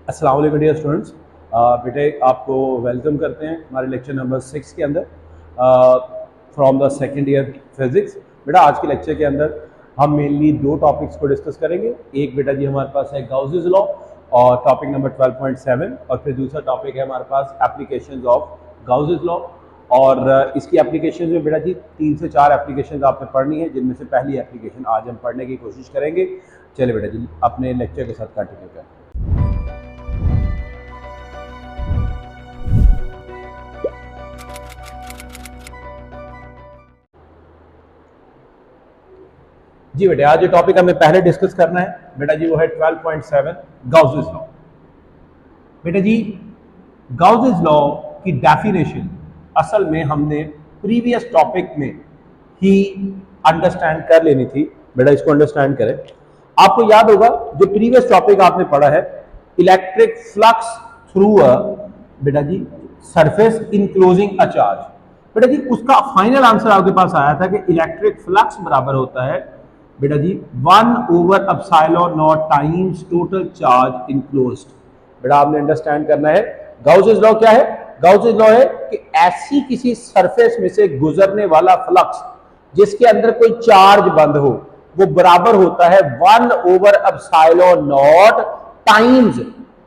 अस्सलाम वालेकुम dear students. बेटे आपको वेलकम करते हैं हमारे लेक्चर नंबर 6 के अंदर from the second year physics. बेटा आज के लेक्चर के अंदर हम मेनली दो टॉपिक्स को डिस्कस करेंगे। एक बेटा जी हमारे पास है गाउसेस लॉ और टॉपिक नंबर 12.7, और फिर दूसरा टॉपिक है हमारे पास एप्लीकेशंस ऑफ गाउसेस लॉ। और इसकी एप्लीकेशन में बेटा जी 3 से 4 एप्लीकेशन आपने पढ़नी है, जिनमें से पहली एप्लीकेशन आज हम पढ़ने की कोशिश करेंगे। चलिए बेटा जी अपने लेक्चर के साथ कंटिन्यू करें। जी बेटे आज जो टॉपिक हमें पहले डिस्कस करना है बेटा जी वो है 12.7 गाउसेस लॉ। बेटा जी गाउसेस लॉ की डेफिनेशन असल में हमने प्रीवियस टॉपिक में ही अंडरस्टैंड कर लेनी थी। बेटा इसको अंडरस्टैंड करें। आपको याद होगा जो प्रीवियस टॉपिक आपने पढ़ा है इलेक्ट्रिक फ्लक्स थ्रू अ बेटा जी सरफेस इनक्लोजिंग अ चार्ज। बेटा जी उसका फाइनल आंसर आपके पास आया था कि इलेक्ट्रिक फ्लक्स बराबर होता है बेटा जी 1/एप्सिलॉन टाइम्स टोटल चार्ज इनक्लोज्ड। बेटा आपने अंडरस्टैंड करना है गाउसेस लॉ क्या है। गाउसेस लॉ है कि ऐसी किसी सरफेस में से गुजरने वाला फ्लक्स जिसके अंदर कोई चार्ज बंद हो वो बराबर होता है 1/एप्सिलॉन टाइम्स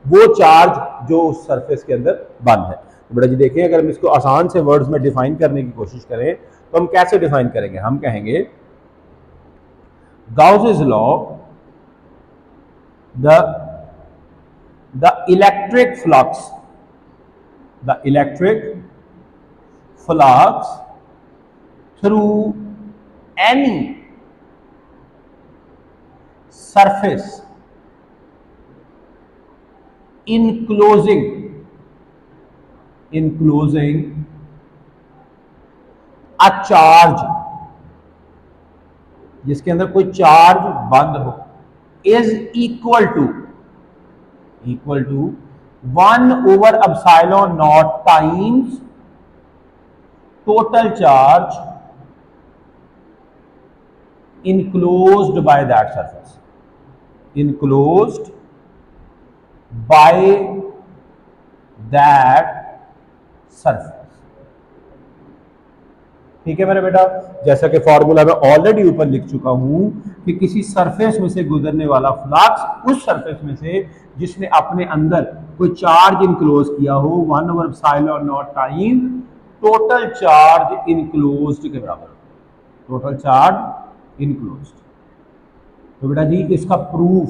वो चार्ज जो उस सरफेस के अंदर बंद है। तो बेटा जी देखिए अगर हम इसको आसान से वर्ड्स में डिफाइन करने की कोशिश करें तो हम कैसे डिफाइन करेंगे। हम कहेंगे Gauss's law, the electric flux through any surface enclosing a charge जिसके अंदर कोई चार्ज बंद हो इज इक्वल टू 1/एप्सिलॉन times total charge enclosed by that surface. Enclosed by that surface. ठीक है मेरे बेटा, जैसा कि फॉर्मूला में ऑलरेडी ऊपर लिख चुका हूं कि किसी सरफेस में से गुजरने वाला फ्लक्स उस सरफेस में से जिसने अपने अंदर कोई चार्ज इनक्लोज किया हो 1/एप्सिलॉन टाइम टोटल चार्ज इनक्लोज्ड के बराबर। Total charge enclosed. तो बेटा जी इसका प्रूफ,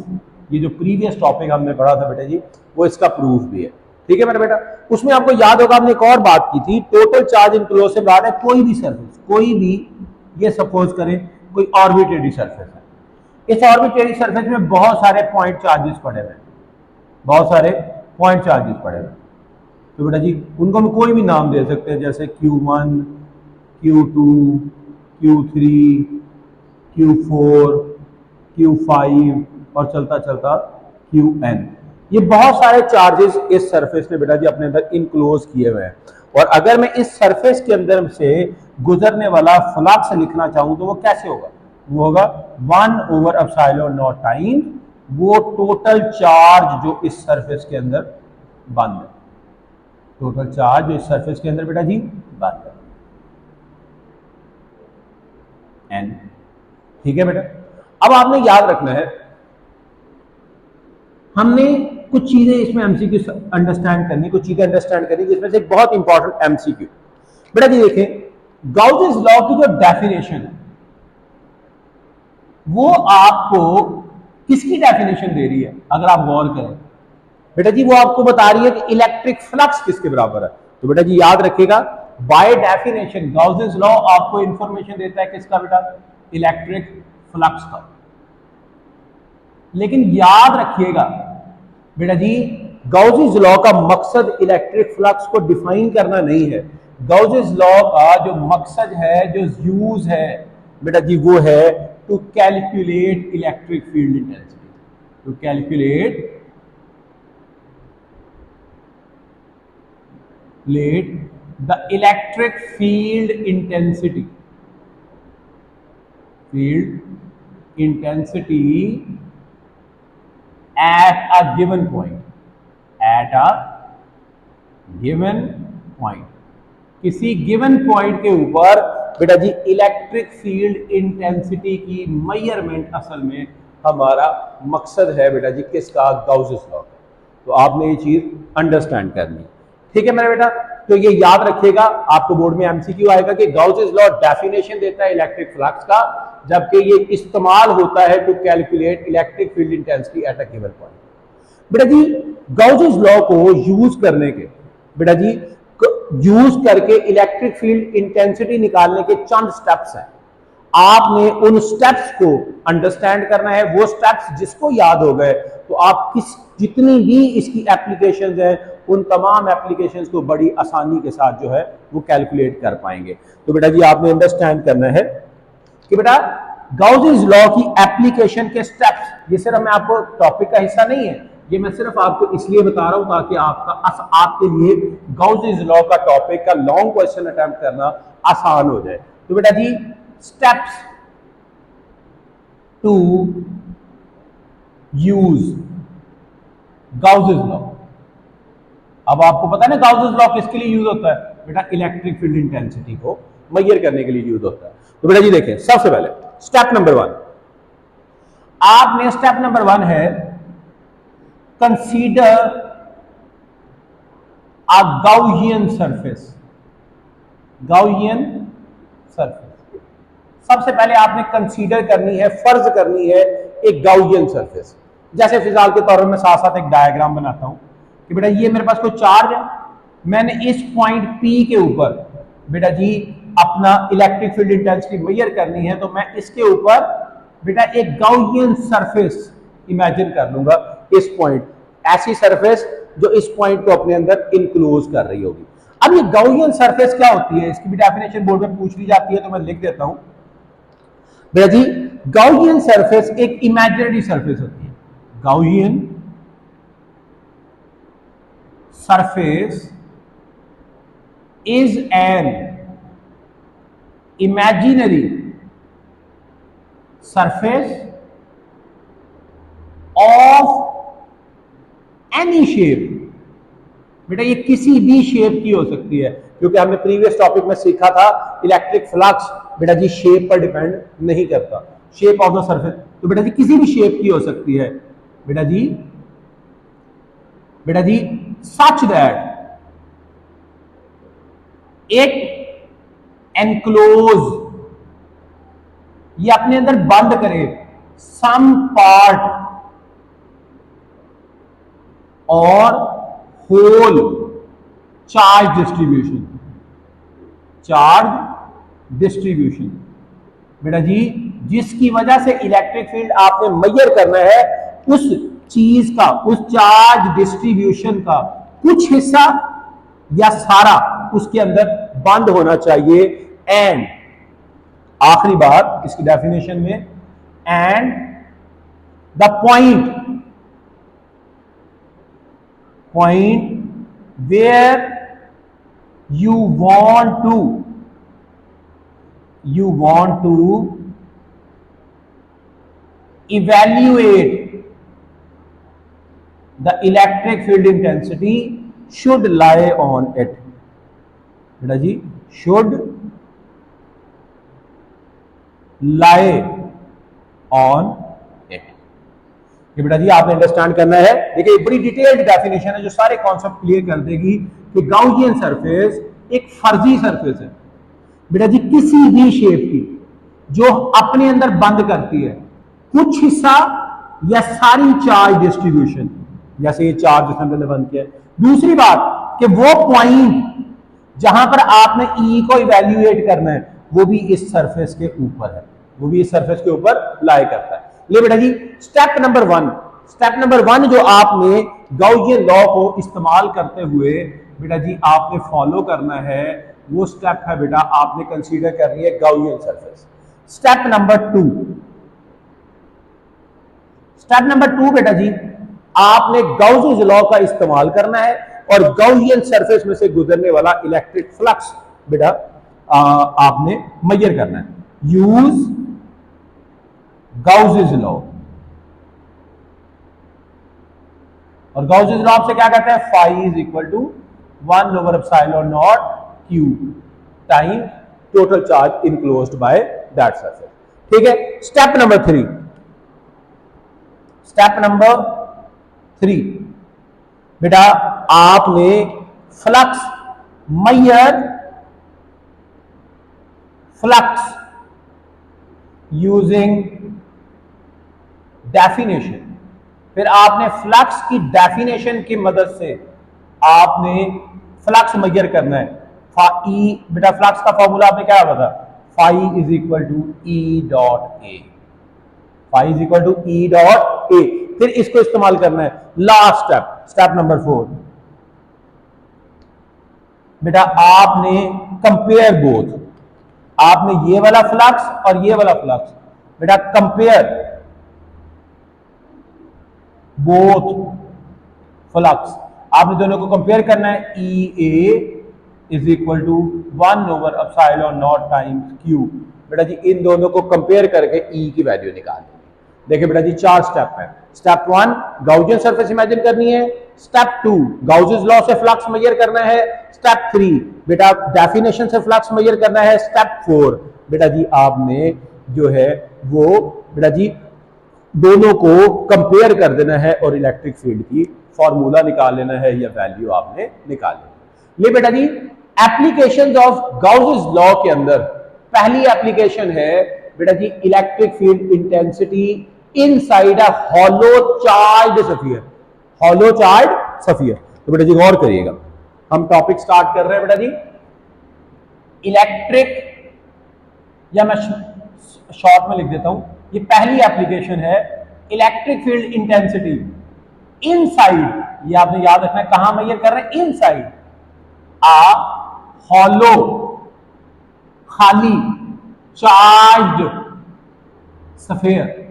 ये जो प्रीवियस टॉपिक हमने पढ़ा था बेटा जी वो इसका प्रूफ भी है। ठीक है मेरा बेटा, उसमें आपको याद होगा हमने एक और बात की थी, टोटल चार्ज इनक्लोज से बात है कोई भी सरफेस, कोई भी, ये सपोज करें कोई ऑर्बिटरी सरफेस है। इस ऑर्बिटरी सरफेस में बहुत सारे पॉइंट चार्जेस पड़े हुए हैं, बहुत सारे पॉइंट चार्जेस पड़े हुए हैं। तो बेटा जी उनको हम कोई भी नाम दे सकते हैं, जैसे Q1, Q2, Q3, Q4, Q5 और चलता चलता Qn। ये बहुत सारे चार्जेस इस सरफेस ने बेटा जी अपने अंदर इनक्लोज किए हुए हैं। और अगर मैं इस सरफेस के अंदर से गुजरने वाला फ्लक्स लिखना चाहूं तो वो कैसे होगा, वो होगा 1/एप्सिलॉन टाइम वो टोटल चार्ज जो इस सरफेस के अंदर बंद है। टोटल चार्ज जो इस सरफेस के अंदर बेटा जी बंद है, n। ठीक है बेटा, अब आपने याद रखना है हमने कुछ चीजें इसमें एमसीक्यू अंडरस्टैंड करनी, कुछ चीजें अंडरस्टैंड करनी, जिसमें से एक बहुत इंपॉर्टेंट एमसीक्यू। बेटा जी देखें गाउसेस लॉ की जो डेफिनेशन है वो आपको किसकी डेफिनेशन दे रही है अगर आप गौर करें। बेटा जी वो आपको बता रही है कि इलेक्ट्रिक फ्लक्स किसके बराबर है। तो बेटा जी याद रखिएगा बाय डेफिनेशन गाउसेस लॉ आपको इंफॉर्मेशन देता है किसका बेटा, इलेक्ट्रिक फ्लक्स का। लेकिन याद रखिएगा बेटा जी गाउसेस लॉ का मकसद इलेक्ट्रिक फ्लक्स को डिफाइन करना नहीं है। गाउसेस लॉ का जो मकसद है, जो यूज है बेटा जी वो है to calculate electric field intensity. To calculate the electric field intensity, at a given point, at a given point, किसी गिवन पॉइंट के ऊपर बेटा जी इलेक्ट्रिक फील्ड इंटेंसिटी की मेजरमेंट असल में हमारा मकसद है बेटा जी किसका, गाउसेस लॉ। तो आपने ये चीज अंडरस्टैंड करनी है, ठीक है मेरा बेटा। तो ये याद रखिएगा, आपको बोर्ड में एमसीक्यू आएगा कि गाउसेस लॉ डेफिनेशन देता है इलेक्ट्रिक फ्लक्स का, जबकि ये इस्तेमाल होता है to calculate electric field intensity at a given point. बेटा जी गाउसेस लॉ को यूज करने के बेटा जी यूज करके इलेक्ट्रिक फील्ड इंटेंसिटी निकालने के चंद स्टेप्स हैं। आपने उन स्टेप्स को अंडरस्टैंड करना है। वो स्टेप्स जिसको याद हो गए तो आप जितनी भी इसकी एप्लीकेशंस हैं उन तमाम एप्लीकेशंस को बड़ी आसानी के साथ जो है वो कैलकुलेट कर पाएंगे। तो बेटा जी आपने अंडरस्टैंड करना है कि बेटा गाउसेस लॉ की एप्लीकेशन के स्टेप्स, ये सिर्फ मैं आपको टॉपिक का हिस्सा नहीं है, ये मैं सिर्फ आपको इसलिए बता रहा हूं ताकि आपके लिए गाउसेस लॉ का टॉपिक का लॉन्ग क्वेश्चन अटेम्प्ट करना आसान हो जाए। तो बेटा जी स्टेप्स टू यूज गाउसेस लॉ। अब आपको पता है ना गाउसेस लॉ किसके लिए यूज होता है, बेटा इलेक्ट्रिक फील्ड इंटेंसिटी को मेजर करने के लिए यूज होता है। तो बेटा जी देखें, सबसे पहले स्टेप नंबर 1, आपने स्टेप नंबर 1 है consider a Gaussian surface. Gaussian surface, सबसे पहले आपने कंसीडर करनी है, फर्ज करनी है एक गाउसियन सरफेस। जैसे फिलहाल के तौर पर मैं साथ साथ एक डायग्राम बनाता हूं कि बेटा ये मेरे पास कोई चार्ज है, मैंने इस पॉइंट P के ऊपर बेटा जी अपना इलेक्ट्रिक फील्ड इंटेंसिटी मेजर करनी है, तो मैं इसके ऊपर बेटा एक गाउसियन सरफेस इमेजिन कर लूंगा। इस पॉइंट, ऐसी सरफेस जो इस पॉइंट को अपने अंदर इनक्लोज कर रही होगी। अब ये गाउसियन सरफेस क्या होती है, इसकी भी डेफिनेशन बोर्ड में पूछ ली जाती है, तो मैं लिख देता हूं बेटा जी। गाउसियन सरफेस एक इमेजिनरी सरफेस होती है। Gaussian surface is an imaginary surface of any shape। बेटा ये किसी भी शेप की हो सकती है, क्योंकि हमने प्रीवियस टॉपिक में सीखा था इलेक्ट्रिक फ्लक्स बेटा जी शेप पर डिपेंड नहीं करता, शेप ऑफ द सरफेस। तो बेटा जी किसी भी शेप की हो सकती है बेटा जी सच दैट एक एनक्लोज, ये अपने अंदर बंद करे सम पार्ट और whole charge distribution. Charge distribution बेटा जी जिसकी वजह से इलेक्ट्रिक फील्ड आपने मेजर करना है, उस चीज का, उस चार्ज डिस्ट्रीब्यूशन का कुछ हिस्सा या सारा उसके अंदर बंद होना चाहिए। एंड आखिरी बात इसकी डेफिनेशन में, and the point where you want to evaluate the electric field intensity should lie on it। बेटा जी should lie on it। ये बेटा जी आपने अंडरस्टैंड करना है। देखिए बड़ी डिटेल्ड डेफिनेशन है जो सारे कॉन्सेप्ट क्लियर कर देगी कि गाउसियन सरफेस एक फर्जी सरफेस है बेटा जी किसी भी शेप की, जो अपने अंदर बंद करती है कुछ हिस्सा या सारी चार्ज डिस्ट्रीब्यूशन, जैसे ये चार्ज जिसने मैंने बंद किया। दूसरी बात कि वो पॉइंट जहां पर आपने ई को इवैल्यूएट करना है वो भी इस सरफेस के ऊपर है, वो भी इस सरफेस के ऊपर लाई करता है। ले बेटा जी स्टेप नंबर वन जो आपने गाउसियन लॉ को इस्तेमाल करते हुए बेटा जी आपने फॉलो करना है, वो स्टेप है बेटा आपने कंसीडर करनी है Gaussian surface. Step number two बेटा जी आपने गाउसियन लॉ का इस्तेमाल करना है और गाउसियन सरफेस में से गुजरने वाला इलेक्ट्रिक फ्लक्स बेटा आपने मेजर करना है। Use Gaussian law. और गाउसेस लॉ से क्या कहते हैं, phi is equal to 1 over epsilon not q time total charge enclosed by that surface. ठीक है, स्टेप नंबर 3, स्टेप नंबर 3 बेटा आपने flux measure flux using definition. फिर आपने फ्लक्स की डेफिनेशन की मदद से आपने फ्लक्स मेजर करना है। बेटा फ्लक्स का फॉर्मूला आपने क्या बता, phi is equal to E dot A, phi is equal to E dot A. फिर इसको इस्तेमाल करना है लास्ट स्टेप, स्टेप नंबर 4 बेटा आपने कंपेयर बोथ, आपने ये वाला फ्लक्स और ये वाला फ्लक्स बेटा कंपेयर बोथ फ्लक्स, आपने दोनों को कंपेयर करना है। E A is equal to 1 over epsilon not times q. बेटा जी इन दोनों को कंपेयर करके ई की वैल्यू निकाल देंगे। देखिए बेटा जी 4 स्टेप है। स्टेप 1 गाउसियन सरफेस इमेजिन करनी है, स्टेप 2 गाउसेस लॉ से फ्लक्स मेजर करना है, स्टेप 3 बेटा डेफिनेशन से फ्लक्स मेजर करना है, स्टेप 4 बेटा जी आपने जो है वो बेटा जी दोनों को कंपेयर कर देना है और इलेक्ट्रिक फील्ड की फॉर्मूला निकाल लेना है या वैल्यू आपने निकाल लेना। ये बेटा जी एप्लीकेशंस ऑफ गाउसेस लॉ के अंदर पहली एप्लीकेशन है बेटा जी electric field intensity inside a hollow charge sphere, hollow charge sphere. तो बेटा जी गौर करिएगा, हम टॉपिक स्टार्ट कर रहे हैं बेटा जी इलेक्ट्रिक, या मैं शॉर्ट में लिख देता हूं, ये पहली एप्लीकेशन है इलेक्ट्रिक फील्ड इंटेंसिटी इनसाइड, ये आपने याद रखना है कहां मेजर कर रहे हैं, इनसाइड आ हॉलो खाली चार्ज्ड सफेयर।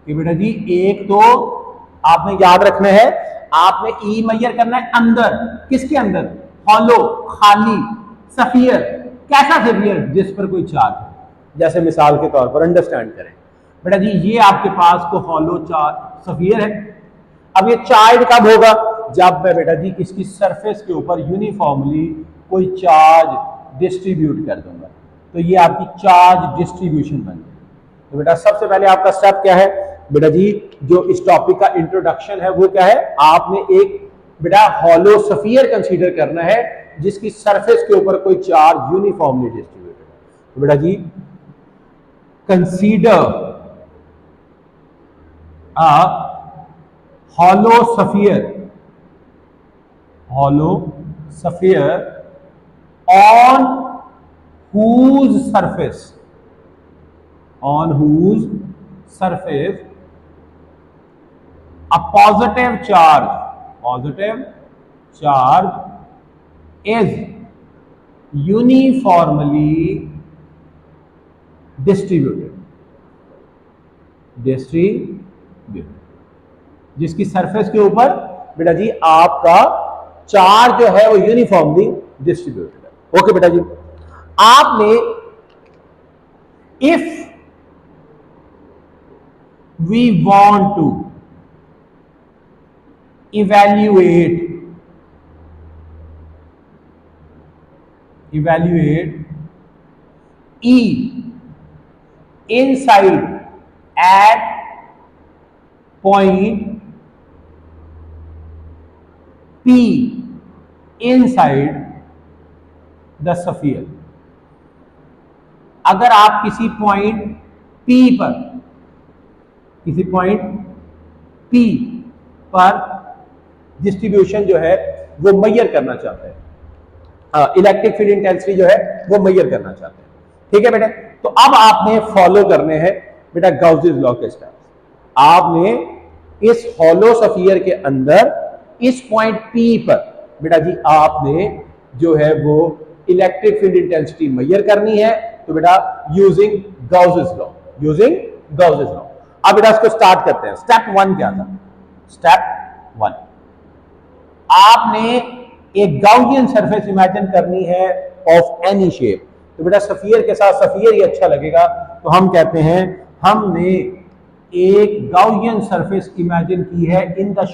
कि बेटा जी एक तो आपने याद रखना है, आपने ई मेजर करना है अंदर, किसके अंदर, हॉलो खाली सफियर। कैसा सफियर, जिस पर कोई चार्ज है, जैसे मिसाल के तौर पर अंडरस्टैंड करें बेटा जी ये आपके पास को हॉलो चार्ज सफियर है। अब ये चार्ज कब होगा, जब मैं बेटा जी इसकी सरफेस के ऊपर यूनिफॉर्मली कोई चार्ज डिस्ट्रीब्यूट कर दूंगा, तो ये आपकी चार्ज डिस्ट्रीब्यूशन बन जाएगी। तो बेटा सबसे पहले आपका स्टेप क्या है बेटा जी, जो इस टॉपिक का इंट्रोडक्शन है वो क्या है, आपने एक बेटा हॉलो सफियर कंसीडर करना है जिसकी सरफेस के ऊपर कोई चार्ज यूनिफॉर्मली डिस्ट्रीब्यूटेड है। तो बेटा जी consider a hollow sphere, hollow sphere on whose surface, on whose surface a positive charge is uniformly distributed, जिसकी सरफेस के ऊपर बेटा जी आपका चार्ज जो है वो यूनिफॉर्मली डिस्ट्रीब्यूटेड है। ओके बेटा जी, आपने if we want to evaluate E inside at point P inside the sphere। अगर आप किसी पॉइंट P पर, किसी पॉइंट P पर डिस्ट्रीब्यूशन जो है वो मेजर करना चाहते हैं, इलेक्ट्रिक फील्ड इंटेंसिटी जो है वो मेजर करना चाहते हैं। ठीक है बेटा, तो अब आपने फॉलो करने हैं बेटा गाउसेस लॉ के स्टेप्स। आपने इस हॉलो सफियर के अंदर इस पॉइंट P पर बेटा जी आपने जो है वो इलेक्ट्रिक फील्ड इंटेंसिटी मेजर करनी है। तो बेटा यूजिंग गाउसेस लॉ, यूजिंग गाउसेस लॉ। अब बेटा इसको स्टार्ट करते हैं। स्टेप 1 क्या था, स्टेप 1 आपने एक गाउसियन सरफेस इमेजिन करनी है ऑफ एनी शेप। तो बेटा सफियर के साथ सफियर ही अच्छा लगेगा, तो हम कहते हैं हमने एक गाउसियन सरफेस इमेजिन की है in the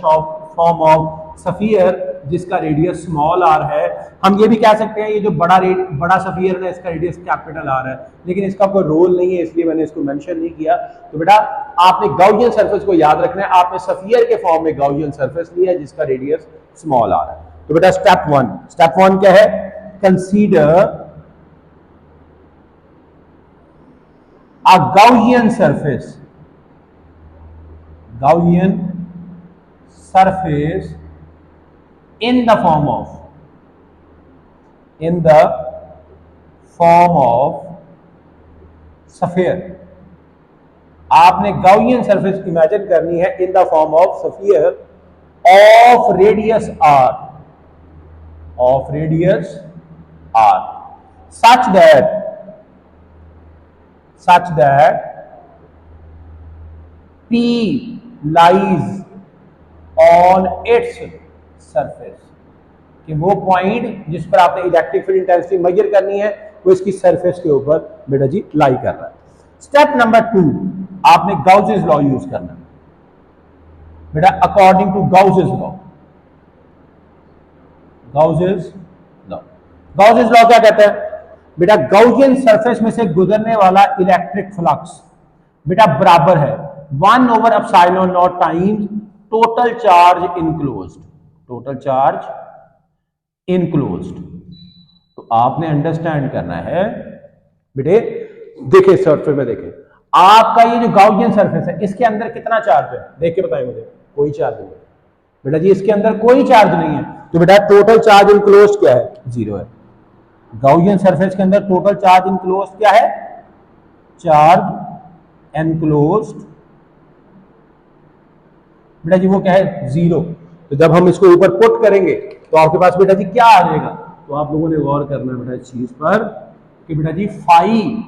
form of sphere जिसका रेडियस स्मॉल आर है। हम ये भी कह सकते हैं ये जो बड़ा सफियर है इसका रेडियस कैपिटल आर है, लेकिन इसका कोई रोल नहीं है इसलिए मैंने इसको मेंशन नहीं किया। तो बेटा आपने गाउसियन सरफेस को याद रखना है, आपने सफियर के फॉर्म में गाउसियन सरफेस लिया है जिसका रेडियस स्मॉल आर है। तो बेटा स्टेप वन क्या है, consider a Gaussian surface in the form of sphere। आपने गाउसियन सरफेस इमेजिन करनी है in the form of sphere of radius r such that P lies on its surface, कि वो पॉइंट जिस पर आपने इलेक्ट्रिक फील्ड इंटेंसिटी मेजर करनी है वो इसकी सरफेस के ऊपर बेटा जी लाई कर रहा है। स्टेप नंबर 2 आपने गाउसेस लॉ यूज करना है बेटा, अकॉर्डिंग टू गाउसेस लॉ क्या कहता है बेटा, गाउसियन सरफेस में से गुजरने वाला इलेक्ट्रिक फ्लक्स बेटा बराबर है 1/ε0 टाइम्स टोटल चार्ज इनक्लोज्ड। तो आपने अंडरस्टैंड करना है बेटे, देखिए सरफेस में देखें आपका ये जो गाउसियन सरफेस है इसके अंदर कितना चार्ज है, देख के बताएं मुझे। कोई चार्ज नहीं बेटा जी, इसके अंदर कोई चार्ज नहीं है। तो बेटा टोटल चार्ज इनक्लोज्ड क्या है, 0 है। गाउसियन सरफेस के अंदर टोटल चार्ज इनक्लोज्ड क्या है, चार्ज इनक्लोज्ड बेटा जी वो क्या है, 0। तो जब हम इसको ऊपर पुट करेंगे तो आपके पास बेटा जी क्या आ जाएगा, तो आप लोगों ने गौर करना है बेटा इस चीज पर कि बेटा जी phi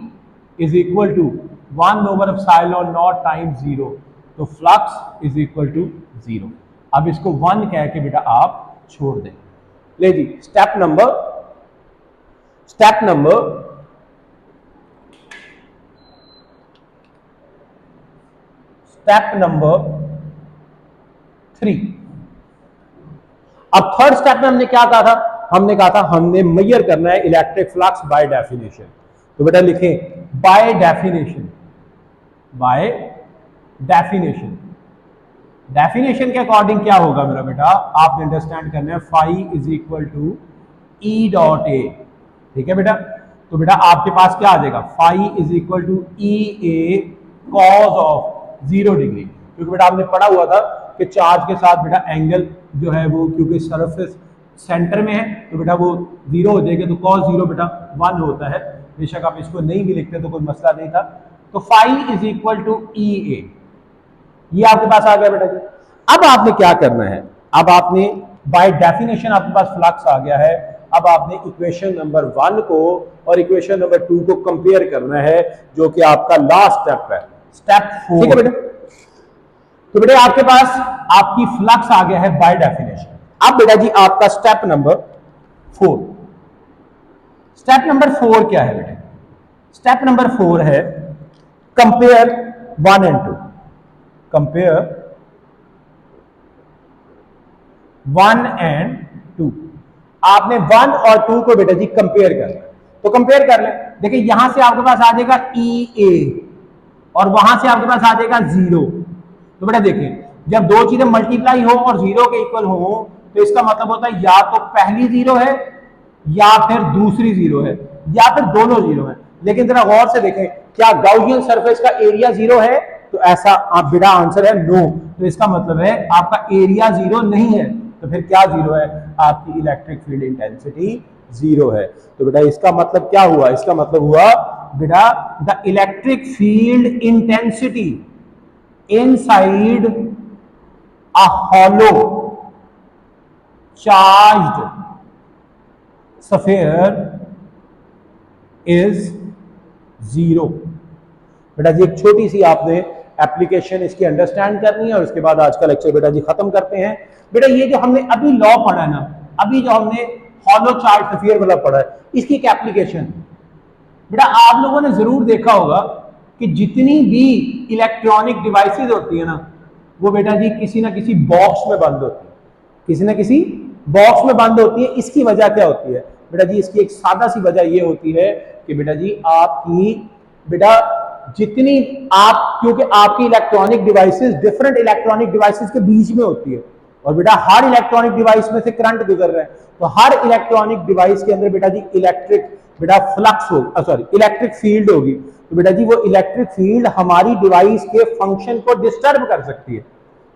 is equal to 1/ε0 times 0, तो फ्लक्स इज इक्वल टू 0। अब इसको 1 कह के बेटा आप छोड़ दें। ले जी स्टेप नंबर 3। अब थर्ड स्टेप में हमने क्या कहा था, हमने मेजर करना है इलेक्ट्रिक फ्लक्स बाय डेफिनेशन। तो बेटा लिखें बाय डेफिनेशन के अकॉर्डिंग क्या होगा मेरा बेटा, आपने अंडरस्टैंड करना है phi is equal to E dot A. ठीक है बेटा, तो बेटा आपके पास क्या आ जाएगा, phi is equal to E A cos of 0 degree, क्योंकि बेटा आपने पढ़ा हुआ था कि चार्ज के साथ बेटा एंगल जो है वो क्योंकि सरफेस सेंटर में है तो बेटा वो 0 हो जाएगा, तो कॉस 0 बेटा 1 होता है। बेशक आप इसको नहीं भी लिखते तो कोई मसला नहीं था। तो phi is equal to E ए, ये आपके पास आ गया बेटा जी। अब आपने क्या करना है, अब आपने बाय डेफिनेशन आपके पास फ्लक्स आ गया है। अब आपने इक्वेशन नंबर 1 को और इक्वेशन नंबर 2 को कंपेयर करना है, जो कि आपका लास्ट स्टेप है, स्टेप 4। ठीक है बेटा, तो बेटा आपके पास आपकी फ्लक्स आ गया है बाय डेफिनेशन। अब बेटा जी आपका स्टेप नंबर 4। स्टेप नंबर 4 क्या है बेटा, स्टेप नंबर 4 है कंपेयर 1 एंड 2। कंपेयर 1 एंड 2, आपने 1 और 2 को बेटा जी कंपेयर करना है। तो कंपेयर कर ले, देखिए यहां से आपके पास आ जाएगा ई ए और वहां से आपके पास आ जाएगा 0। तो बेटा देखिए जब दो चीजें मल्टीप्लाई हो और 0 के इक्वल हो तो इसका मतलब होता है या तो पहली 0 है या फिर दूसरी 0 है या फिर दोनों 0 है। लेकिन जरा गौर से देखें, क्या गाउसियन सरफेस का एरिया 0 है, तो ऐसा आप बेटा आंसर है नो। तो इसका मतलब है आपका एरिया 0 नहीं है, तो फिर क्या 0 है, आपकी इलेक्ट्रिक फील्ड इंटेंसिटी 0 है। तो बेटा इसका मतलब क्या हुआ, इसका मतलब हुआ बेटा the electric field intensity inside a hollow charged sphere is 0। बेटा जी एक छोटी सी आपने एप्लीकेशन इसकी अंडरस्टैंड करनी है और उसके बाद आज का लेक्चर बेटा जी खत्म करते हैं। बेटा ये जो हमने अभी लॉ पढ़ा है ना, अभी जो हमने हॉलो चार्ज स्फीयर वाला पढ़ा है, इसकी एक एप्लीकेशन बेटा आप लोगों ने जरूर देखा होगा कि जितनी भी इलेक्ट्रॉनिक डिवाइसेस होती है ना वो बेटा जी किसी ना किसी बॉक्स में बंद होती है। किसी ना किसी बॉक्स में बंद होती है। इसकी वजह क्या होती है बेटा जी? इसकी एक सादा सी वजह ये होती है कि बेटा जी आपकी बेटा जितनी आप, क्योंकि आपकी electronic devices different electronic devices के बीच में होती है और बेटा हर इलेक्ट्रॉनिक डिवाइस में से करंट गुजर रहा है, तो हर इलेक्ट्रॉनिक डिवाइस के अंदर बेटा जी इलेक्ट्रिक बेटा फ्लक्स होगी, सॉरी इलेक्ट्रिक फील्ड होगी। तो बेटा जी वो इलेक्ट्रिक फील्ड हमारी डिवाइस के फंक्शन को डिस्टर्ब कर सकती है।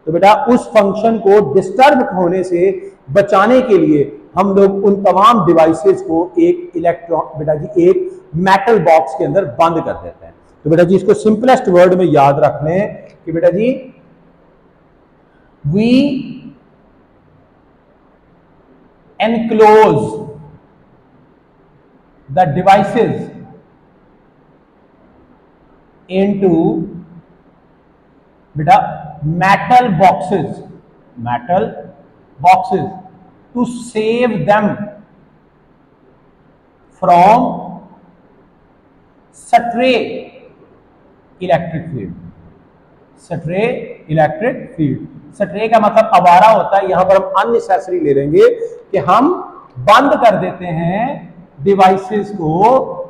तो बेटा उस फंक्शन को डिस्टर्ब होने से बचाने के लिए हम लोग उन तमाम डिवाइसेस को एक इलेक्ट्रॉन बेटा जी एक मेटल बॉक्स के अंदर बंद कर देते हैं। तो बेटा जी इसको सिंपलेस्ट वर्ड में याद रख लें कि बेटा जी we enclose the devices into beta metal boxes to save them from stray electric field। Stray electric field, stray का मतलब आवारा होता है, यहां पर हम अननेसेसरी ले लेंगे कि हम बंद कर देते हैं डिवाइसेस को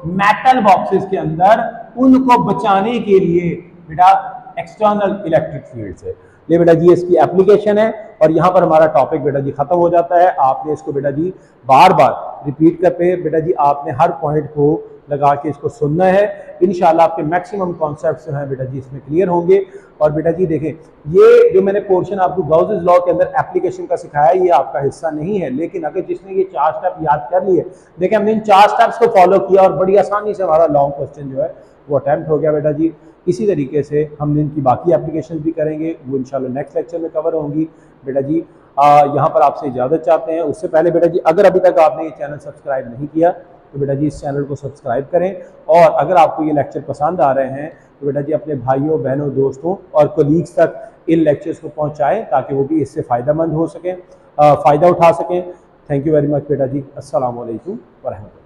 मेटल बॉक्सेस के अंदर, उनको बचाने के लिए बेटा एक्सटर्नल इलेक्ट्रिक फील्ड से। ये बेटा जी इसकी एप्लीकेशन है और यहां पर हमारा टॉपिक बेटा जी खत्म हो जाता है। आपने इसको बेटा जी बार बार रिपीट करके बेटा जी आपने हर पॉइंट को लगा के इसको सुनना है। इंशाल्लाह आपके मैक्सिमम कॉन्सेप्ट्स जो हैं बेटा जी इसमें क्लियर होंगे। और बेटा जी देखें, ये जो मैंने पोर्शन आपको गाउसेस लॉ के अंदर एप्लीकेशन का सिखाया ये आपका हिस्सा नहीं है, लेकिन अगर जिसने ये 4 स्टेप याद कर लिए, देखिए हमने इन 4 स्टेप्स को फॉलो किया और बड़ी आसानी से हमारा लॉन्ग क्वेश्चन जो है वो अटेम्प्ट हो गया बेटा जी। इसी तरीके से हम इनकी बाकी एप्लीकेशन भी करेंगे, वो इंशाल्लाह नेक्स्ट लेक्चर में कवर होंगी बेटा जी। यहाँ पर आपसे इजाज़त चाहते हैं। उससे पहले बेटा जी अगर अभी तक आपने ये चैनल सब्सक्राइब नहीं किया तो बेटा जी इस चैनल को सब्सक्राइब करें, और अगर आपको ये लेक्चर पसंद आ रहे हैं तो बेटा जी अपने भाइयों बहनों दोस्तों और कोलीग्स तक इन लेक्चर्स को पहुंचाएं ताकि वो भी इससे फ़ायदेमंद हो सकें, फ़ायदा उठा सकें। थैंक यू वेरी मच बेटा जी। अस्सलाम वालेकुम व रहमतुल्लाह।